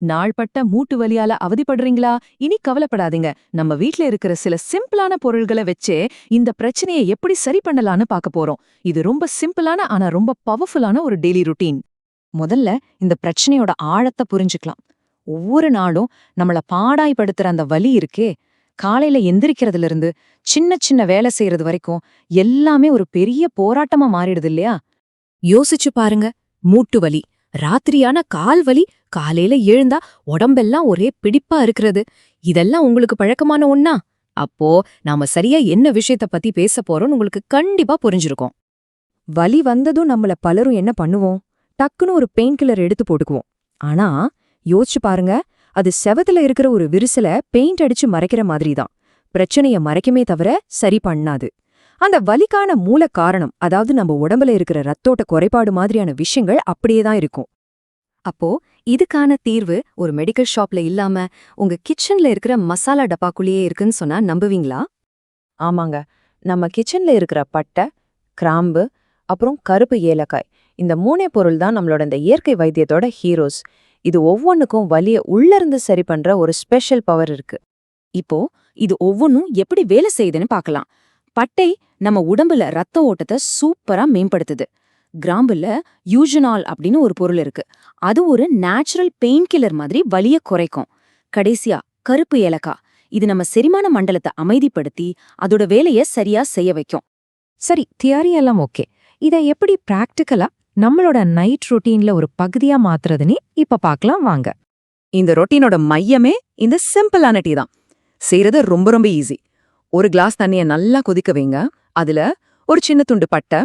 நாள்பட்ட மூட்டு வலியால அவதிப்படுறீங்களா? இனி கவலைப்படாதீங்க. நம்ம வீட்ல இருக்கிற சில சிம்பிளான பொருள்களை வச்சே இந்த பிரச்சனையை எப்படி சரி பண்ணலான்னு பார்க்க போறோம். இது ரொம்ப சிம்பிளான ஆனா ரொம்ப பவர்ஃபுல்லான ஒரு டெய்லி ருட்டீன். முதல்ல இந்த பிரச்சனையோட ஆழத்தை புரிஞ்சுக்கலாம். ஒவ்வொரு நாளும் நம்மள பாடாய்படுத்துற அந்த வலி இருக்கே, காலையில எந்திரிக்கிறதுல இருந்து சின்ன சின்ன வேலை செய்யறது வரைக்கும் எல்லாமே ஒரு பெரிய போராட்டமா மாறிடுது இல்லையா? யோசிச்சு பாருங்க. மூட்டு வலி, ராத்திரியான கால் வலி, காலையில எழுந்தா உடம்பெல்லாம் ஒரே பிடிப்பா இருக்கிறது. இதெல்லாம் உங்களுக்கு பழக்கமான ஒண்ணா? அப்போ நாம சரியா என்ன விஷயத்த பத்தி பேச போறோம்னு உங்களுக்கு கண்டிப்பா புரிஞ்சிருக்கும். வலி வந்ததும் நம்மள பலரும் என்ன பண்ணுவோம்? டக்குன்னு ஒரு பெயின் கில்லர் எடுத்து போட்டுக்குவோம். ஆனா யோசிச்சு பாருங்க, அது செவத்துல இருக்கிற ஒரு விரிசல பெயிண்ட் அடிச்சு மறைக்கிற மாதிரி தான். பிரச்சனைய மறைக்குமே தவிர சரி பண்ணாது. அந்த வலிக்கான மூல காரணம், அதாவது நம்ம உடம்புல இருக்கிற ரத்தோட்ட குறைபாடு மாதிரியான விஷயங்கள் அப்படியே தான் இருக்கும். அப்போ இதுக்கான தீர்வு ஒரு மெடிக்கல் ஷாப்ல இல்லாம உங்க கிச்சன்ல இருக்கிற மசாலா டப்பாக்குள்ளேயே இருக்குன்னு சொன்னா நம்புவீங்களா? ஆமாங்க, நம்ம கிச்சன்ல இருக்கிற பட்டை, கிராம்பு, அப்புறம் கருப்பு ஏலக்காய், இந்த மூணே பொருள் தான் நம்மளோட இந்த இயற்கை வைத்தியத்தோட ஹீரோஸ். இது ஒவ்வொன்னுக்கும் வலிய உள்ளிருந்து சரி பண்ற ஒரு ஸ்பெஷல் பவர் இருக்கு. இப்போ இது ஒவ்வொன்னும் எப்படி வேலை செய்யுதுன்னு பார்க்கலாம். பட்டை நம்ம உடம்புல ரத்த ஓட்டத்தை சூப்பரா மேம்படுத்துது. கிராம்புல யூஜனால் அப்படின்னு ஒரு பொருள் இருக்கு. அது ஒரு நேச்சுரல் பெயின் கில்லர் மாதிரி வலிய குறைக்கும். கடைசியா கருப்பு ஏலக்காய், இது நம்ம செரிமான மண்டலத்தை அமைதிப்படுத்தி அதோட வேலைய சரியா செய்ய வைக்கும். சரி, தியரி எல்லாம் ஓகே. இதை எப்படி பிராக்டிக்கலா நம்மளோட நைட் ரொட்டீன்ல ஒரு பகுதியா மாத்துறதுன்னு இப்ப பார்க்கலாம் வாங்க. இந்த ரொட்டீனோட மையமே இந்த சிம்பிளான டீ தான். செய்யறது ரொம்ப ரொம்ப ஈஸி. ஒரு கிளாஸ் தண்ணிய நல்லா கொதிக்க வைங்க. அதுல ஒரு சின்ன துண்டு பட்டை,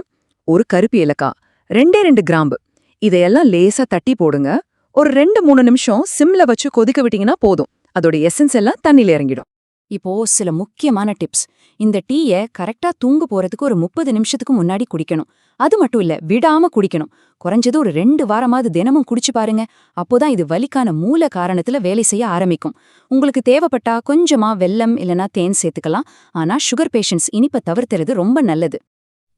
ஒரு கருப்பு ஏலக்காய், 2 கிராம்பு, இதையெல்லாம் லேசா தட்டி போடுங்க. ஒரு 2-3 நிமிஷம் சிம்ல வச்சு கொதிக்க விட்டீங்கன்னா போதும். அதோட எசன்ஸ் எல்லாம் தண்ணில இறங்கிடும். இப்போ சில முக்கியமான டிப்ஸ். இந்த டீய கரெக்டா தூங்க போறதுக்கு ஒரு 30 நிமிஷத்துக்கு முன்னாடி குடிக்கணும். அது மட்டும் இல்ல, விடாம குடிக்கணும். குறைஞ்சது ஒரு 2 வாரமாவது தினமும் குடிச்சு பாருங்க. அப்போதான் இது வலிக்கான மூல காரணத்துல வேலை செய்ய ஆரம்பிக்கும். உங்களுக்கு தேவைப்பட்டா கொஞ்சமா வெல்லம் இல்லனா தேன் சேர்த்துக்கலாம். ஆனா சுகர் பேஷண்ட்ஸ் இனிப்பை தவிர்த்துறது ரொம்ப நல்லது.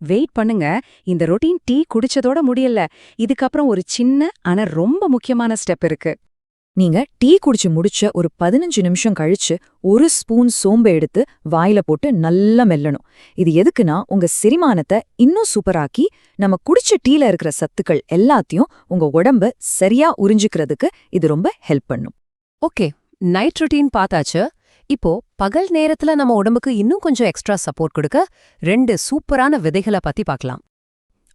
வெயிட் பண்ணுங்க, இந்த ரொட்டீன் டீ குடிச்சதோட முடியல. இதுக்கப்புறம் ஒரு சின்ன ஆனா ரொம்ப முக்கியமான ஸ்டெப் இருக்கு. நீங்க டீ குடிச்சு முடிச்ச ஒரு 15 நிமிஷம் கழிச்சு 1 ஸ்பூன் சோம்பை எடுத்து வாயில போட்டு நல்லா மெல்லணும். இது எதுக்குன்னா, உங்க செரிமானத்தை இன்னும் சூப்பராக்கி நம்ம குடிச்ச டீல இருக்கிற சத்துக்கள் எல்லாத்தையும் உங்க உடம்பு சரியா உறிஞ்சிக்கிறதுக்கு இது ரொம்ப ஹெல்ப் பண்ணும். ஓகே, நைட் ரொட்டீன் பார்த்தாச்சு. இப்போ பகல் நேரத்துல நம்ம உடம்புக்கு இன்னும் கொஞ்சம் எக்ஸ்ட்ரா சப்போர்ட் கொடுக்க 2 சூப்பரான விதைகளை பத்தி பார்க்கலாம்.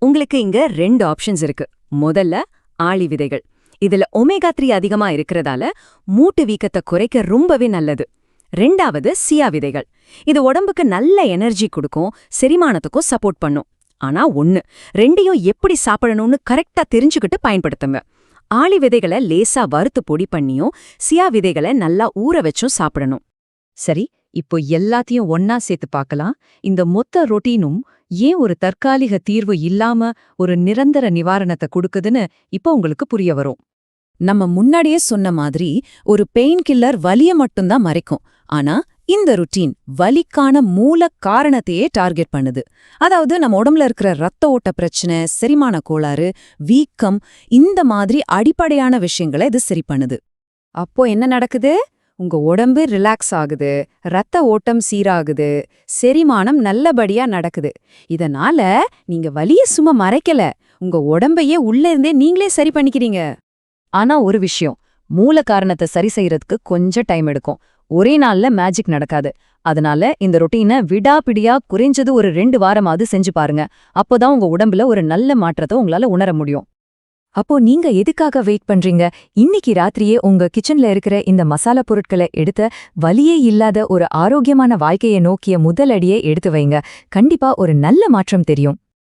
உங்களுக்கு இங்க 2 ஆப்ஷன்ஸ் இருக்கு. முதல்ல ஆளி விதைகள். இதுல ஒமேகா 3 அதிகமா இருக்கிறதால மூட்டு வீக்கத்தை குறைக்க ரொம்பவே நல்லது. 2வது சியா விதைகள். இது உடம்புக்கு நல்ல எனர்ஜி கொடுக்கும், செரிமானத்துக்கும் சப்போர்ட் பண்ணும். ஆனா ஒண்ணு, 2யும் எப்படி சாப்பிடணும்னு கரெக்டா தெரிஞ்சுக்கிட்டு பயன்படுத்துங்க. ஆளி விதைகளை லேசா வறுத்து பொடி பண்ணியும் சியா விதைகளை நல்லா ஊற வச்சும் சாப்பிடணும். சரி, இப்போ எல்லாத்தையும் ஒன்னா சேர்த்து பார்க்கலாம். இந்த மொத்த ரொட்டீனும் ஏன் ஒரு தற்காலிக தீர்வு இல்லாம ஒரு நிரந்தர நிவாரணத்தை கொடுக்குதுன்னு இப்போ உங்களுக்கு புரிய வரும். நம்ம முன்னாடியே சொன்ன மாதிரி ஒரு பெயின் கில்லர் வலிய மட்டும்தான் மறைக்கும். ஆனா இந்த ருட்டீன் வலிக்கான மூல காரணத்தையே டார்கெட் பண்ணுது. அதாவது நம்ம உடம்புல இருக்கிற ரத்த ஓட்ட பிரச்சனை, செரிமான கோளாறு, வீக்கம், இந்த மாதிரி அடிப்படையான விஷயங்களை இது சரி பண்ணுது. அப்போ என்ன நடக்குது? உங்க உடம்பு ரிலாக்ஸ் ஆகுது, ரத்த ஓட்டம் சீராகுது, செரிமானம் நல்லபடியா நடக்குது. இதனால நீங்க வலிய சும்மா மறைக்கல, உங்க உடம்பையே உள்ள இருந்தே நீங்களே சரி பண்ணிக்கிறீங்க. ஆனா ஒரு விஷயம், மூல காரணத்தை சரி செய்யறதுக்கு கொஞ்சம் டைம் எடுக்கும். ஒரே நாள்ல மேஜிக் நடக்காது. அதனால இந்த ரொட்டீனை விடாபிடியா குறைஞ்சது ஒரு 2 வாரமாவது செஞ்சு பாருங்க. அப்போதான் உங்க உடம்புல ஒரு நல்ல மாற்றத்தை உங்களால உணர முடியும். அப்போ நீங்க எதுக்காக வெயிட் பண்றீங்க? இன்னைக்கு ராத்திரியே உங்க கிச்சன்ல இருக்கிற இந்த மசாலா பொருட்களை எடுத்து வலியே இல்லாத ஒரு ஆரோக்கியமான வாழ்க்கையை நோக்கிய முதல் அடியை எடுத்து வைங்க. கண்டிப்பா ஒரு நல்ல மாற்றம் தெரியும்.